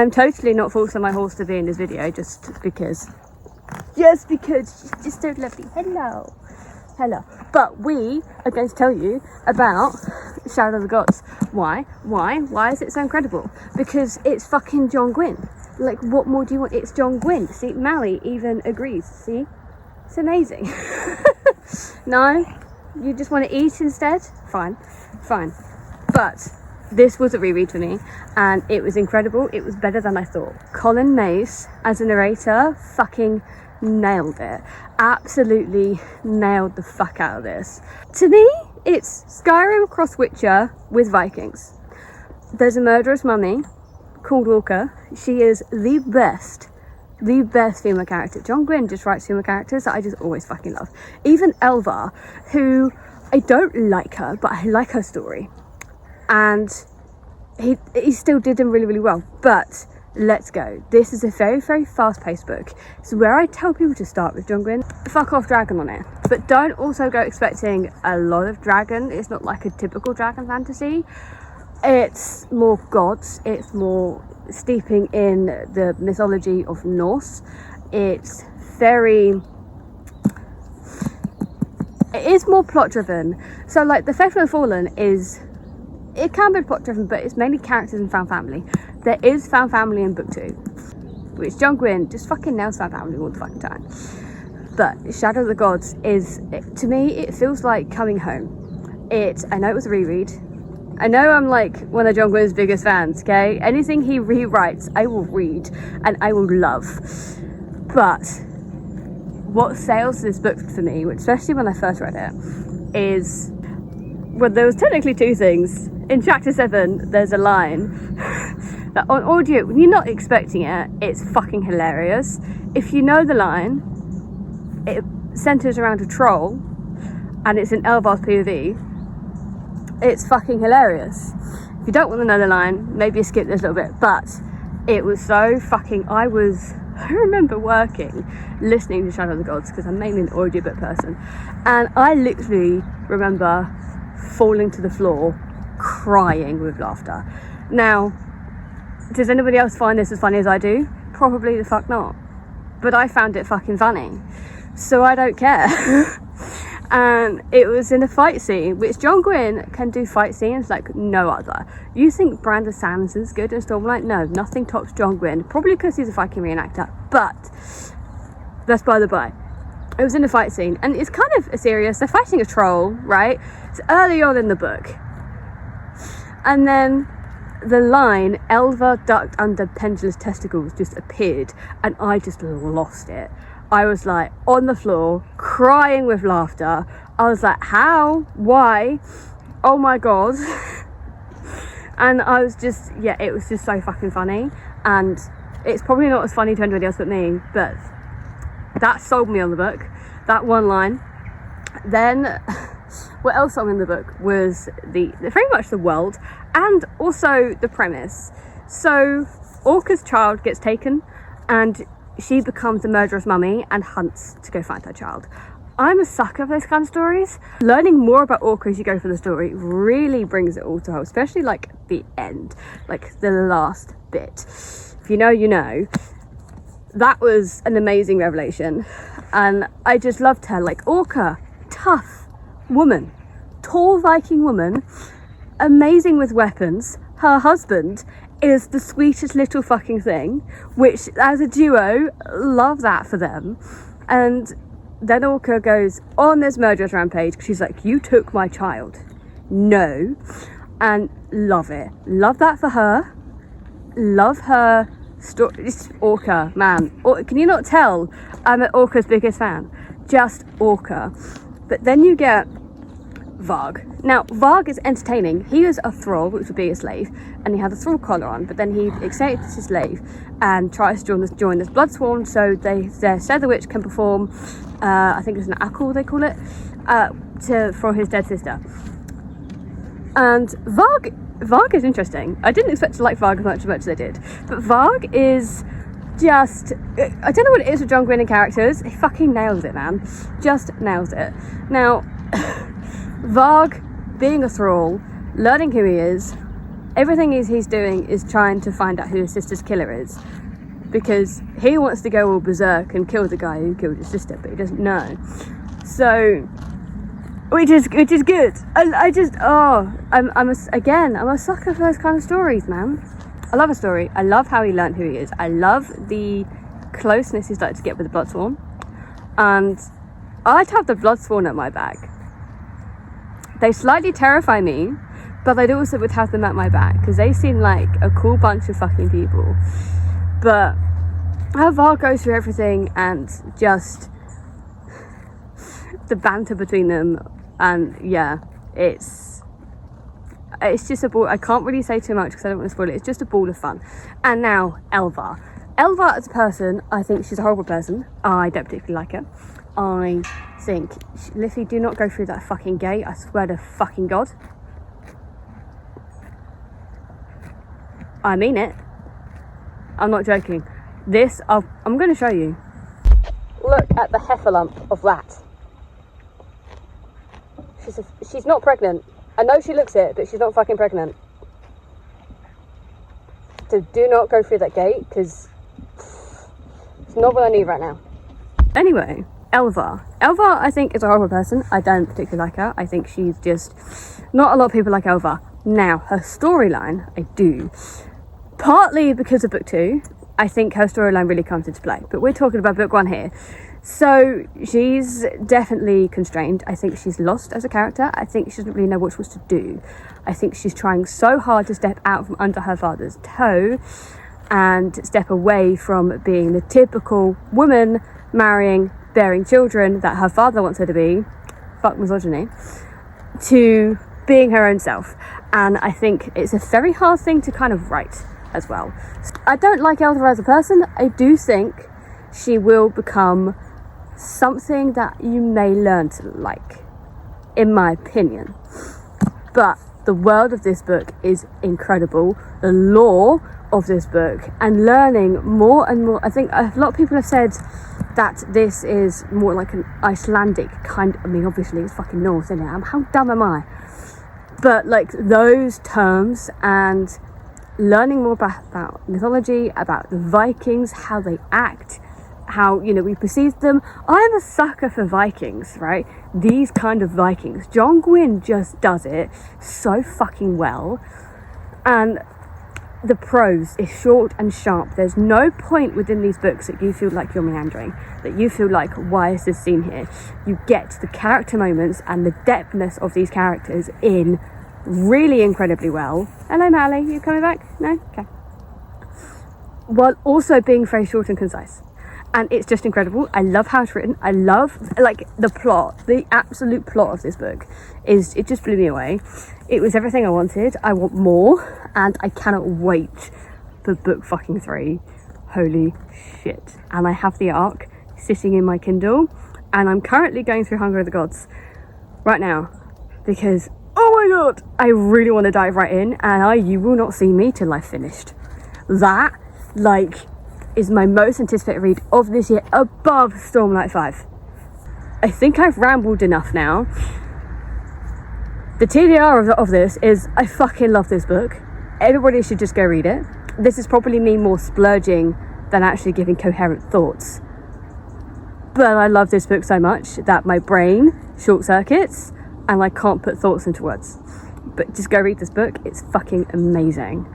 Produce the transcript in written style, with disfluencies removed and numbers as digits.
I'm totally not forcing my horse to be in this video just because she's just so lovely. Hello. But we are going to tell you about Shadow of the Gods. Why is it so incredible? Because it's fucking John Gwynne. Like, what more do you want? It's John Gwynne. See, Mally even agrees. See, it's amazing. No, you just want to eat instead? Fine. But this was a reread for me, and it was incredible. It was better than I thought. Colin Mace as a narrator fucking nailed it. Absolutely nailed the fuck out of this. To me, it's Skyrim cross Witcher with Vikings. There's a murderous mummy called Orca. She is the best female character. John Gwynne just writes female characters that I just always fucking love. Even Elva, who I don't like her, but I like her story. And he still did them really, really well. But let's go. This is a very, very fast-paced book. It's where I tell people to start with John Gwynne. Fuck off dragon on it. But don't also go expecting a lot of dragon. It's not like a typical dragon fantasy. It's more gods. It's more steeping in the mythology of Norse. It is more plot driven. So like the Faithful and the Fallen it can be plot driven, but it's mainly characters and found family. There is found family in book 2, which John Gwynne just fucking nails found family all the fucking time. But Shadow of the Gods to me, it feels like coming home. I know it was a reread. I know I'm like one of John Gwynne's biggest fans, okay? Anything he rewrites, I will read and I will love. But what sells this book for me, especially when I first read it, is, well, there was technically 2 things. In chapter 7, there's a line that on audio, when you're not expecting it, it's fucking hilarious. If you know the line, it centers around a troll and it's in Elvar's POV. It's fucking hilarious. If you don't want to know the line, maybe skip this a little bit, but it was so fucking, I remember listening to Shadow of the Gods, because I'm mainly an audiobook person, and I literally remember falling to the floor crying with laughter. Now, does anybody else find this as funny as I do? Probably the fuck not. But I found it fucking funny, so I don't care. And it was in a fight scene, which John Gwynne can do fight scenes like no other. You think Brandon Sanderson's good in Stormlight? No, nothing tops John Gwynne. Probably because he's a Viking reenactor, but that's by the by. It was in a fight scene, and it's kind of serious. They're fighting a troll, right? It's early on in the book. And then the line, Elva ducked under Pendula's testicles, just appeared, and I just lost it. I was like on the floor, crying with laughter. I was like, how? Why? Oh my god. And I was just, it was just so fucking funny. And it's probably not as funny to anybody else but me, but that sold me on the book. That one line. Then what else sold me in the book was the very much the world and also the premise. So Orca's child gets taken and she becomes a murderous mummy and hunts to go find her child. I'm a sucker for those kind of stories. Learning more about Orca as you go through the story really brings it all to home, especially like the end, like the last bit. If you know, you know. That was an amazing revelation, and I just loved her. Like Orca, tough woman, tall Viking woman, amazing with weapons. Her husband is the sweetest little fucking thing, which as a duo, love that for them. And then Orca goes on this murderous rampage because she's like, you took my child. No. And love it. Love that for her. Love her story. This Orca, man. Can you not tell I'm Orca's biggest fan? Just Orca. But then you get Varg. Now, Varg is entertaining. He was a thrall, which would be a slave, and he had a thrall collar on, but then he accepts his slave and tries to join this blood swarm so their Feather Witch can perform, I think it's an akul they call it, for his dead sister. And Varg is interesting. I didn't expect to like Varg as much as I did, but Varg is just, I don't know what it is with John Gwynne and characters. He fucking nails it, man. Just nails it. Now, Varg being a thrall, learning who he is, everything he's doing is trying to find out who his sister's killer is, because he wants to go all berserk and kill the guy who killed his sister, but he doesn't know. So, which is good. I'm a sucker for those kind of stories, man. I love a story. I love how he learned who he is. I love the closeness he started to get with the Bloodsworn, and I like to have the Bloodsworn at my back. They slightly terrify me, but I also would have them at my back because they seem like a cool bunch of fucking people. But how Var goes through everything, and just the banter between them, and yeah, it's just a ball. I can't really say too much because I don't want to spoil it. It's just a ball of fun. And now Elva as a person, I think she's a horrible person. I don't particularly like her. I think, Liffy, do not go through that fucking gate, I swear to fucking God. I mean it. I'm not joking. This, I'm going to show you. Look at the heffalump of that. She's not pregnant. I know she looks it, but she's not fucking pregnant. So do not go through that gate, because it's not what I need right now. Anyway, Elva, I think, is a horrible person. I don't particularly like her. I think she's just... Not a lot of people like Elva. Now, her storyline, I do. Partly because of book 2, I think her storyline really comes into play. But we're talking about book 1 here. So, she's definitely constrained. I think she's lost as a character. I think she doesn't really know what she's supposed to do. I think she's trying so hard to step out from under her father's toe and step away from being the typical woman marrying, bearing children that her father wants her to be, fuck misogyny, to being her own self. And I think it's a very hard thing to kind of write as well. I don't like Elva as a person. I do think she will become something that you may learn to like, in my opinion. But the world of this book is incredible. The lore of this book, and learning more and more. I think a lot of people have said that this is more like an Icelandic kind. I mean, obviously it's fucking Norse, isn't it? How dumb am I? But like those terms, and learning more about mythology, about the Vikings, how they act, how, you know, we perceive them. I'm a sucker for Vikings, right? These kind of Vikings. John Gwynne just does it so fucking well. And the prose is short and sharp. There's no point within these books that you feel like you're meandering, that you feel like, why is this scene here? You get the character moments and the depthness of these characters in really incredibly well. Hello, Mally, you coming back? No? Okay. While also being very short and concise. And it's just incredible. I love how it's written. I love, like, the plot, the absolute plot of this book it just blew me away. It was everything I wanted. I want more, and I cannot wait for book fucking 3. Holy shit. And I have the arc sitting in my Kindle, and I'm currently going through Hunger of the Gods right now, because, oh my God, I really want to dive right in, and you will not see me till I've finished. That, like, is my most anticipated read of this year, above Stormlight 5. I think I've rambled enough now. The TLDR of this is, I fucking love this book. Everybody should just go read it. This is probably me more splurging than actually giving coherent thoughts. But I love this book so much that my brain short circuits and I can't put thoughts into words. But just go read this book, it's fucking amazing.